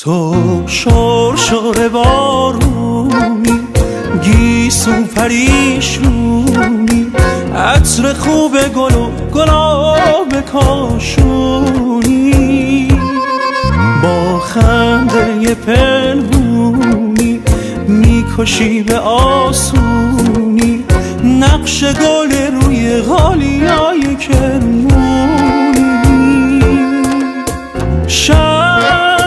تو شرشر بارونی، گیسو پریشونی، عطر خوب گل و گلاب کاشونی، با خنده پنهونی میکشی به آسونی، نقش گل روی غالیای کرمونی. شب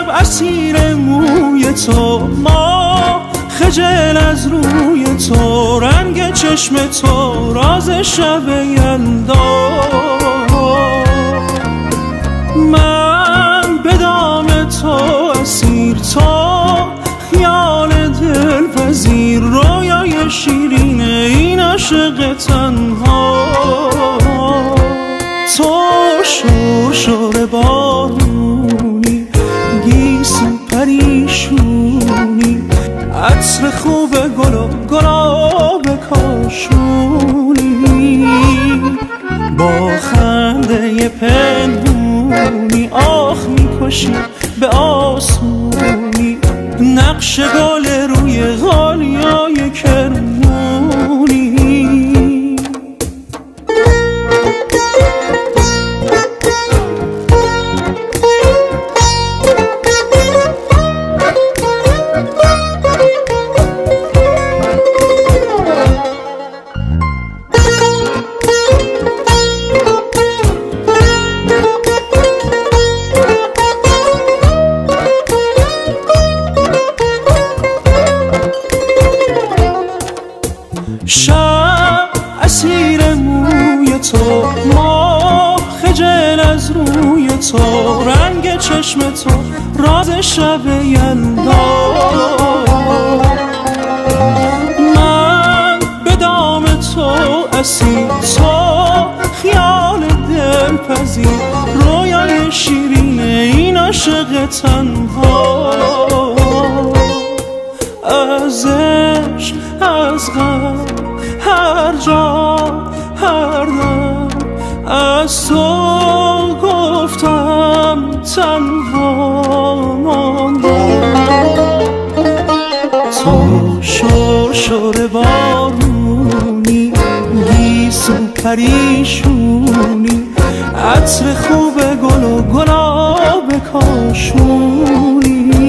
اسیر موی تو، ما خجل از روی تو، رنگ چشم تو راز شب یلدا. من به دام تو اسیر، تو خیال دلپذیر، رویای شیرین این عاشق تنها. تو شرشر بارونی، گیسو پریشونی، عطر خوب گل و گلاب کاشونی، با خنده پنهونی آخ میکشی به آسونی، نقش گل روی غالیای کرمونی. شب اسیر موی تو، ما خجل از روی تو، رنگ چشم تو راز شب یلدا. من به دام تو اسیر، تو خیال دلپذیر، رویای شیرین این عاشق تنها. از عشق، از غم، هر جا هر دم، از تو گفتم تنها ماندم. تو شرشر بارونی، گیسو پریشونی، عطر خوب گل و گلاب کاشونی،